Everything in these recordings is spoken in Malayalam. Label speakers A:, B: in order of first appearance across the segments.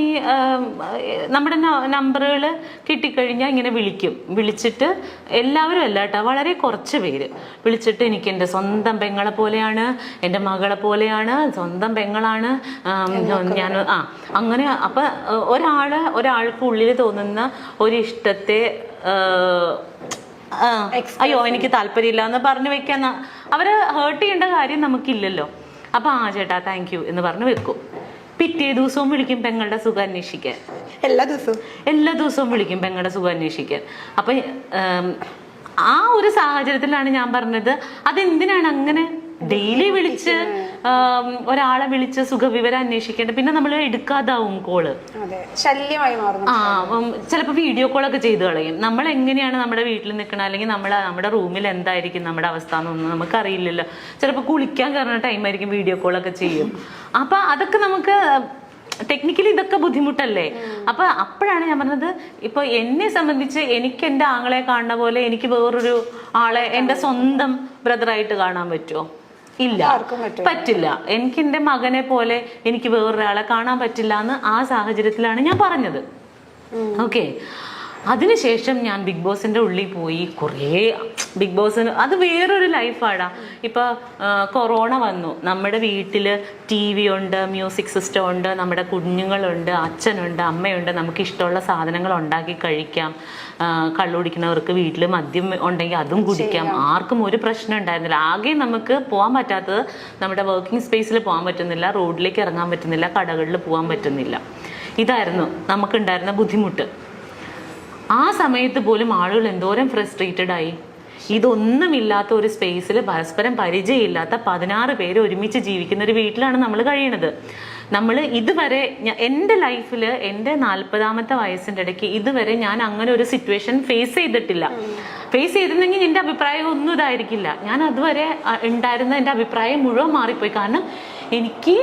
A: ഈ നമ്മുടെ നമ്പറുകൾ കിട്ടിക്കഴിഞ്ഞാൽ ഇങ്ങനെ വിളിച്ചിട്ട് എല്ലാവരും അല്ല കേട്ടോ, വളരെ കുറച്ച് പേര് വിളിച്ചിട്ട് എനിക്ക് എൻ്റെ സ്വന്തം പെങ്ങളെ പോലെയാണ്, എൻ്റെ മകളെ പോലെയാണ്, സ്വന്തം പെങ്ങളാണ് ഞാൻ അങ്ങനെ. അപ്പം ഒരാൾക്ക് ഉള്ളിൽ തോന്നുന്ന ഒരിഷ്ടത്തെ അയ്യോ എനിക്ക് താല്പര്യമില്ല എന്ന് പറഞ്ഞു വെക്കാൻ അവരെ ഹേർട്ട് ചെയ്യേണ്ട കാര്യം നമുക്കില്ലല്ലോ. അപ്പം ചേട്ടാ താങ്ക് യു എന്ന് പറഞ്ഞ് വെക്കും. പിറ്റേ ദിവസവും വിളിക്കും പെങ്ങളുടെ സുഖം അന്വേഷിക്കാൻ. എല്ലാ ദിവസവും വിളിക്കും പെങ്ങളുടെ സുഖം അന്വേഷിക്കാൻ. അപ്പം ആ ഒരു സാഹചര്യത്തിലാണ് ഞാൻ പറഞ്ഞത്, അതെന്തിനാണ് അങ്ങനെ ഡെയിലി വിളിച്ച് ഒരാളെ വിളിച്ച് സുഖവിവരം അന്വേഷിക്കേണ്ടത്? പിന്നെ നമ്മൾ എടുക്കാതാവും കോള്,
B: ശല്യമായി മാറും.
A: ചിലപ്പോൾ വീഡിയോ കോളൊക്കെ ചെയ്ത് കളയും. നമ്മൾ എങ്ങനെയാണ് നമ്മുടെ വീട്ടിൽ നിൽക്കണം, അല്ലെങ്കിൽ നമ്മുടെ റൂമിൽ എന്തായിരിക്കും നമ്മുടെ അവസ്ഥ എന്നൊന്നും നമുക്കറിയില്ലല്ലോ. ചിലപ്പോൾ കുളിക്കാൻ കയറുന്ന ടൈമായിരിക്കും വീഡിയോ കോളൊക്കെ ചെയ്യും. അപ്പൊ അതൊക്കെ നമുക്ക് ടെക്നിക്കലി ഇതൊക്കെ ബുദ്ധിമുട്ടല്ലേ. അപ്പൊ അപ്പോഴാണ് ഞാൻ പറഞ്ഞത്, ഇപ്പൊ എന്നെ സംബന്ധിച്ച് എനിക്ക് എൻ്റെ ആങ്ങളെ കാണുന്ന പോലെ എനിക്ക് വേറൊരു ആളെ എൻ്റെ സ്വന്തം ബ്രദറായിട്ട് കാണാൻ പറ്റുമോ? ഇല്ല, പറ്റില്ല. എനിക്ക് എൻ്റെ മകനെ പോലെ എനിക്ക് വേറൊരാളെ കാണാൻ പറ്റില്ല എന്ന് ആ സാഹചര്യത്തിലാണ് ഞാൻ പറഞ്ഞത്. ഓക്കെ. അതിനുശേഷം ഞാൻ ബിഗ് ബോസിന്റെ ഉള്ളിൽ പോയി. കുറേ ബിഗ് ബോസിന് അത് വേറൊരു ലൈഫാടാ. ഇപ്പൊ കൊറോണ വന്നു, നമ്മുടെ വീട്ടില് TV ഉണ്ട്, മ്യൂസിക് സിസ്റ്റം ഉണ്ട്, നമ്മുടെ കുഞ്ഞുങ്ങളുണ്ട്, അച്ഛനുണ്ട്, അമ്മയുണ്ട്, നമുക്ക് ഇഷ്ടമുള്ള സാധനങ്ങൾ ഉണ്ടാക്കി കഴിക്കാം. കള്ളുകുടിക്കുന്നവർക്ക് വീട്ടിൽ മദ്യം ഉണ്ടെങ്കിൽ അതും കുടിക്കാം. ആർക്കും ഒരു പ്രശ്നം ഉണ്ടായിരുന്നില്ല. ആകെ നമുക്ക് പോകാൻ പറ്റാത്തത് നമ്മുടെ വർക്കിംഗ് സ്പേസിൽ പോകാൻ പറ്റുന്നില്ല, റോഡിലേക്ക് ഇറങ്ങാൻ പറ്റുന്നില്ല, കടകളിൽ പോകാൻ പറ്റുന്നില്ല. ഇതായിരുന്നു നമുക്കുണ്ടായിരുന്ന ബുദ്ധിമുട്ട്. ആ സമയത്ത് പോലും ആളുകൾ എന്തോരം ഫ്രസ്ട്രേറ്റഡ് ആയി. ഇതൊന്നുമില്ലാത്ത ഒരു സ്പേസിൽ പരസ്പരം പരിചയമില്ലാത്ത 16 പേര് ഒരുമിച്ച് ജീവിക്കുന്ന ഒരു വീട്ടിലാണ് നമ്മൾ കഴിയണത്. നമ്മൾ ഇതുവരെ എൻ്റെ ലൈഫിൽ എൻ്റെ 40ാമത്തെ വയസ്സിൻ്റെ ഇടയ്ക്ക് ഇതുവരെ ഞാൻ അങ്ങനെ ഒരു സിറ്റുവേഷൻ ഫേസ് ചെയ്തിട്ടില്ല. ഫേസ് ചെയ്തിരുന്നെങ്കിൽ എൻ്റെ അഭിപ്രായം ഒന്നും ഇതായിരിക്കില്ല. ഞാൻ അതുവരെ ഉണ്ടായിരുന്ന എൻ്റെ അഭിപ്രായം മുഴുവൻ മാറിപ്പോയി. കാരണം എനിക്ക്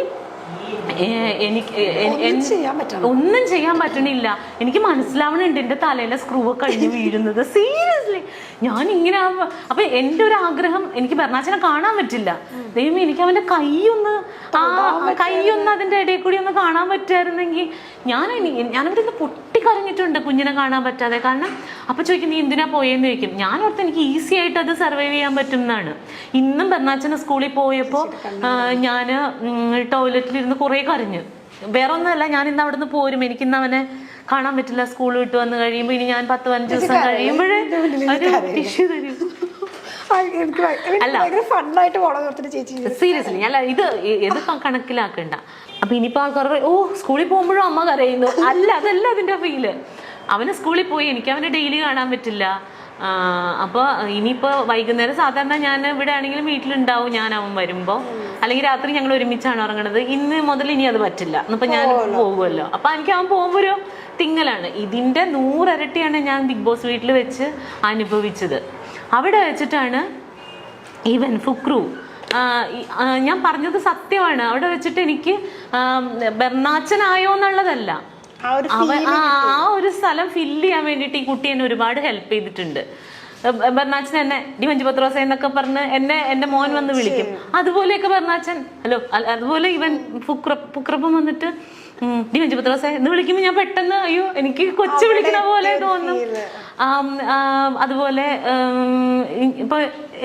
A: ഒന്നും ചെയ്യാൻ പറ്റണില്ല. എനിക്ക് മനസ്സിലാവണുണ്ട് എൻ്റെ തലയിലെ സ്ക്രൂ കഴിഞ്ഞ് വീഴുന്നത്. സീരിയസ്ലി ഞാൻ ഇങ്ങനെ. അപ്പൊ എൻ്റെ ഒരു ആഗ്രഹം, എനിക്ക് ബെർണാച്ചനെ കാണാൻ പറ്റില്ല. ദൈവമേ, എനിക്ക് അവന്റെ കൈയൊന്ന് അതിന്റെ ഇടയിൽ കൂടി ഒന്ന് കാണാൻ പറ്റുമായിരുന്നെങ്കിൽ ഞാനവിടെ നിന്ന് പൊട്ടിക്കരഞ്ഞിട്ടുണ്ട് കുഞ്ഞിനെ കാണാൻ പറ്റാതെ. കാരണം അപ്പൊ ചോദിക്കും, നീ എന്തിനാ പോയെന്ന് ചോദിക്കും. ഞാൻ ഓർത്ത് എനിക്ക് ഈസി ആയിട്ട് അത് സർവൈവ് ചെയ്യാൻ പറ്റും എന്നാണ്. ഇന്നും ബെർണാച്ചന് സ്കൂളിൽ പോയപ്പോൾ ഞാൻ ടോയ്ലറ്റിലിരുന്ന് കുറേ കരഞ്ഞു. വേറെ ഒന്നുമല്ല, ഞാൻ ഇന്ന് അവിടെ നിന്ന് പോരും, എനിക്കിന്ന് അവനെ കാണാൻ പറ്റില്ല. സ്കൂൾ വിട്ട് വന്ന് കഴിയുമ്പോൾ ഇനി ഞാൻ 10-15 ദിവസം കഴിയുമ്പോഴേ ഒരു ടിഷ്യൂ തരും. സീരിയസ്ലി അല്ല, ഇത് കണക്കിലാക്കണ്ട. അപ്പൊ ഇനിയിപ്പോ ആൾക്കാർ സ്കൂളിൽ പോകുമ്പോഴും അമ്മ കരയുന്നു. അതല്ല അതിന്റെ ഫീല്. അവന് സ്കൂളിൽ പോയി, എനിക്ക് അവനെ ഡെയിലി കാണാൻ പറ്റില്ല. അപ്പോൾ ഇനിയിപ്പോൾ വൈകുന്നേരം സാധാരണ ഞാൻ ഇവിടെ ആണെങ്കിലും വീട്ടിലുണ്ടാവും ഞാൻ അവൻ വരുമ്പോൾ, അല്ലെങ്കിൽ രാത്രി ഞങ്ങൾ ഒരുമിച്ചാണ് ഇറങ്ങണത്. ഇന്ന് മുതൽ ഇനി അത് പറ്റില്ല. ഇന്നിപ്പോൾ ഞാൻ പോകുമല്ലോ. അപ്പം എനിക്ക് അവൻ പോകുമ്പോൾ ഒരു തിങ്ങലാണ്. ഇതിൻ്റെ 100 ഇരട്ടിയാണ് ഞാൻ ബിഗ് ബോസ് വീട്ടിൽ വെച്ച് അനുഭവിച്ചത്. അവിടെ വെച്ചിട്ടാണ് ഈവൻ ഫുക്രു, ഞാൻ പറഞ്ഞത് സത്യമാണ്, അവിടെ വെച്ചിട്ട് എനിക്ക് ബെർണാച്ചനായോ എന്നുള്ളതല്ല, ആ ഒരു സ്ഥലം ഫില്ല് ചെയ്യാൻ വേണ്ടിയിട്ട് ഈ കുട്ടി എന്നെ ഒരുപാട് ഹെൽപ്പ് ചെയ്തിട്ടുണ്ട്. ബെർണാച്ചൻ എന്നെ ഡി മഞ്ജുപത്രോസ എന്നൊക്കെ പറഞ്ഞ് എന്റെ മോൻ വന്ന് വിളിക്കും. അതുപോലെയൊക്കെ ബെർണാച്ചൻ ഹലോ, അതുപോലെ ഇവൻ ഫുക്രപ്പം വന്നിട്ട് ഡി മഞ്ജുപത്രോസ എന്ന് വിളിക്കുമ്പോൾ ഞാൻ പെട്ടെന്ന് അയ്യോ എനിക്ക് കൊച്ചു വിളിക്കുന്ന പോലെ തോന്നും. അതുപോലെ ഇപ്പൊ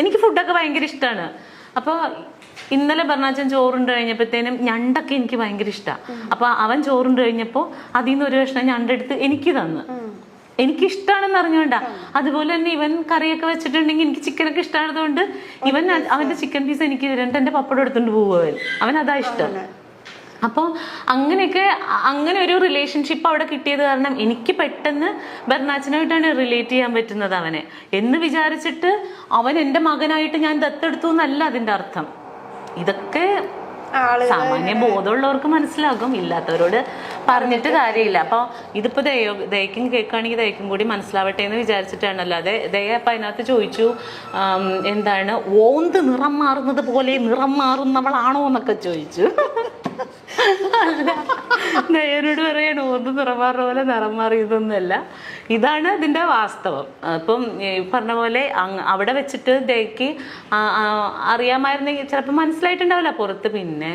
A: എനിക്ക് ഫുഡൊക്കെ ഭയങ്കര ഇഷ്ടമാണ്. അപ്പോൾ ഇന്നലെ ബെർണാച്ചൻ ചോറുണ്ട് കഴിഞ്ഞപ്പോഴത്തേനും ഞണ്ടൊക്കെ എനിക്ക് ഭയങ്കര ഇഷ്ടമാണ്. അപ്പൊ അവൻ ചോറുണ്ട് കഴിഞ്ഞപ്പോൾ അതിൽ നിന്ന് ഒരു കഷ്ണം ഞണ്ടെടുത്ത് എനിക്ക് തന്നു. എനിക്കിഷ്ടമാണെന്ന് അറിഞ്ഞോണ്ടാ. അതുപോലെ തന്നെ ഇവൻ കറിയൊക്കെ വെച്ചിട്ടുണ്ടെങ്കിൽ എനിക്ക് ചിക്കനൊക്കെ ഇഷ്ടമായതുകൊണ്ട് ഇവൻ അവന്റെ ചിക്കൻ പീസ് എനിക്ക് എന്റെ പപ്പടം എടുത്തോണ്ട് പോവുക. അവൻ അതാ ഇഷ്ടം. അപ്പോൾ അങ്ങനെയൊക്കെ അങ്ങനെ ഒരു റിലേഷൻഷിപ്പ് അവിടെ കിട്ടിയത് കാരണം എനിക്ക് പെട്ടെന്ന് ബെർണാച്ചനായിട്ടാണ് റിലേറ്റ് ചെയ്യാൻ പറ്റുന്നത് അവനെ എന്ന് വിചാരിച്ചിട്ട്. അവൻ എൻ്റെ മകനായിട്ട് ഞാൻ ദത്തെടുത്തു എന്നല്ല അതിൻ്റെ അർത്ഥം. ഇതൊക്കെ സാമാന്യ ബോധമുള്ളവർക്ക് മനസ്സിലാകും, ഇല്ലാത്തവരോട് പറഞ്ഞിട്ട് കാര്യമില്ല. അപ്പോൾ ഇതിപ്പോ ദയക്കും കേൾക്കുകയാണെങ്കിൽ ദയക്കും കൂടി മനസ്സിലാവട്ടെ എന്ന് വിചാരിച്ചിട്ടാണല്ലോ. ദയ അപ്പം അതിനകത്ത് ചോദിച്ചു, എന്താണ് ഓന്ത് നിറം മാറുന്നത് പോലെ നിറം മാറുന്നവളാണോ എന്നൊക്കെ ചോദിച്ചു. ദയനോട് പറയാണ് ഓന്ത് നിറം മാറുന്ന പോലെ നിറം മാറിയതൊന്നുമല്ല, ഇതാണ് ഇതിന്റെ വാസ്തവം. അപ്പം പറഞ്ഞ പോലെ അവിടെ വെച്ചിട്ട് ദയക്ക് അറിയാമായിരുന്നെങ്കിൽ ചിലപ്പോൾ മനസ്സിലായിട്ടുണ്ടാവില്ല പുറത്ത്. പിന്നെ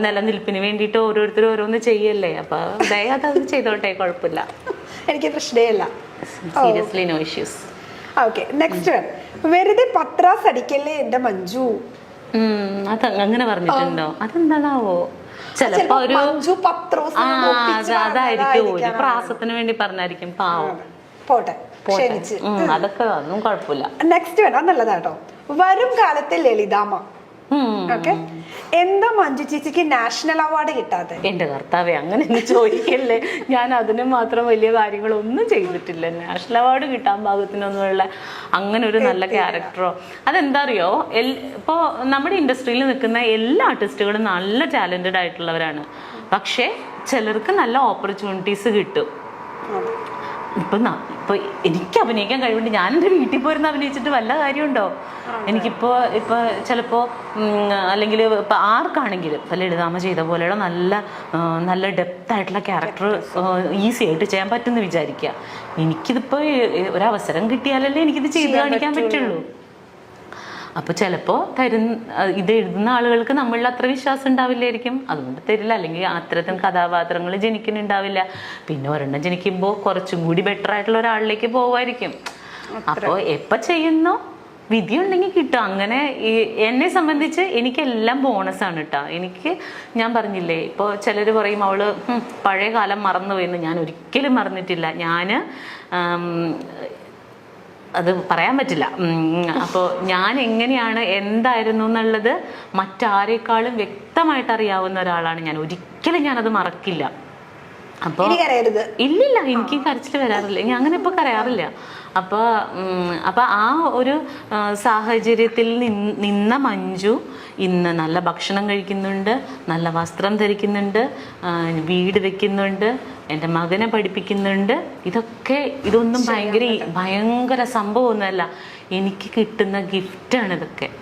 A: നിലനിൽപ്പിന് വേണ്ടിയിട്ട് ഓരോരുത്തരും ഓരോന്ന് ചെയ്യല്ലേ, അപ്പൊ ദയാതെ അത് ചെയ്തോട്ടെ, കുഴപ്പമില്ല.
B: എനിക്ക് പ്രശ്നമില്ല.
A: Seriously no issues.
B: Okay, next വെറുതെ പത്രാസ് അടിക്കല്ലേ എന്റെ മഞ്ജു.
A: അത് അങ്ങനെ പറഞ്ഞിട്ടുണ്ടോ? അതെന്താണാവോ? ചിലപ്പോ ഒരു
B: മഞ്ജു പത്രോസ്
A: അതായിരിക്കും, ഒരു പ്രാസത്തിന് വേണ്ടി പറഞ്ഞായിരിക്കും. പാവം,
B: പോട്ടെ, ക്ഷമിച്ച്.
A: അതൊക്കെ ഒന്നും കുഴപ്പമില്ല.
B: നെക്സ്റ്റ് വേണം, നല്ലതാട്ടോ. വരും കാലത്തെ ലളിതാമ്മ. ഓക്കെ, എന്താ മഞ്ജു ചേച്ചിക്ക് നാഷണൽ അവാർഡ് കിട്ടാതെ?
A: എന്റെ കർത്താവേ, അങ്ങനെ ചോദിക്കല്ലേ. ഞാൻ അതിന് മാത്രം വലിയ കാര്യങ്ങളൊന്നും ചെയ്തിട്ടില്ല. നാഷണൽ അവാർഡ് കിട്ടാൻ പാകത്തിനൊന്നുമുള്ള അങ്ങനെ ഒരു നല്ല ക്യാരക്ടറോ. അതെന്താ അറിയോ, ഇപ്പോൾ നമ്മുടെ ഇൻഡസ്ട്രിയിൽ നിൽക്കുന്ന എല്ലാ ആർട്ടിസ്റ്റുകളും നല്ല ടാലന്റഡ് ആയിട്ടുള്ളവരാണ്. പക്ഷേ ചിലർക്ക് നല്ല ഓപ്പർച്യൂണിറ്റീസ് കിട്ടും. ഇപ്പൊ എനിക്ക് അഭിനയിക്കാൻ കഴിവുണ്ട്, ഞാൻ എൻ്റെ വീട്ടിൽ പോയിരുന്ന് അഭിനയിച്ചിട്ട് വല്ല കാര്യമുണ്ടോ? എനിക്കിപ്പോ ചിലപ്പോ അല്ലെങ്കിൽ ഇപ്പൊ ആർക്കാണെങ്കിലും ഇപ്പൊ ലളിതാമ്മ ചെയ്ത പോലെയുള്ള നല്ല ഡെപ്ത് ആയിട്ടുള്ള ക്യാരക്ടർ ഈസി ആയിട്ട് ചെയ്യാൻ പറ്റുമെന്ന് വിചാരിക്കുക. എനിക്കിതിപ്പോ ഒരവസരം കിട്ടിയാലല്ലേ എനിക്കിത് ചെയ്ത് കാണിക്കാൻ പറ്റുള്ളൂ. അപ്പൊ ചിലപ്പോ ഇത് എഴുതുന്ന ആളുകൾക്ക് നമ്മളിൽ അത്ര വിശ്വാസം ഉണ്ടാവില്ലായിരിക്കും, അതുകൊണ്ട് തരില്ല. അല്ലെങ്കിൽ അത്തരത്തിൽ കഥാപാത്രങ്ങൾ ജനിക്കുന്നുണ്ടാവില്ല. പിന്നെ ഒരെണ്ണം ജനിക്കുമ്പോൾ കുറച്ചും കൂടി ബെറ്റർ ആയിട്ടുള്ള ഒരാളിലേക്ക് പോവായിരിക്കും. അപ്പോൾ എപ്പോൾ ചെയ്യുന്നോ വിധി ഉണ്ടെങ്കിൽ കിട്ടും. അങ്ങനെ എന്നെ സംബന്ധിച്ച് എനിക്കെല്ലാം ബോണസാണ് കേട്ടോ. ഞാൻ പറഞ്ഞില്ലേ, ഇപ്പോൾ ചിലർ പറയും അവള് പഴയ കാലം മറന്നുപോയെന്ന്. ഞാൻ ഒരിക്കലും മറന്നിട്ടില്ല. അത് പറയാൻ പറ്റില്ല. അപ്പോൾ ഞാൻ എങ്ങനെയാണ് എന്തായിരുന്നു എന്നുള്ളത് മറ്റാരേക്കാളും വ്യക്തമായിട്ട് അറിയാവുന്ന ഒരാളാണ് ഞാൻ. ഒരിക്കലും ഞാനത് മറക്കില്ല. അപ്പോൾ ഇല്ലില്ല, എനിക്ക് കരച്ചിൽ വരാറില്ല. ഞാൻ അങ്ങനെ ഇപ്പോൾ കരയാറില്ല. അപ്പോൾ ആ ഒരു സാഹചര്യത്തിൽ നിന്ന മഞ്ജു ഇന്ന് നല്ല ഭക്ഷണം കഴിക്കുന്നുണ്ട്, നല്ല വസ്ത്രം ധരിക്കുന്നുണ്ട്, വീട് വെക്കുന്നുണ്ട്, എൻ്റെ മകനെ പഠിപ്പിക്കുന്നുണ്ട്. ഇതൊന്നും ഭയങ്കര സംഭവമൊന്നുമല്ല. എനിക്ക് കിട്ടുന്ന ഗിഫ്റ്റാണ് ഇതൊക്കെ.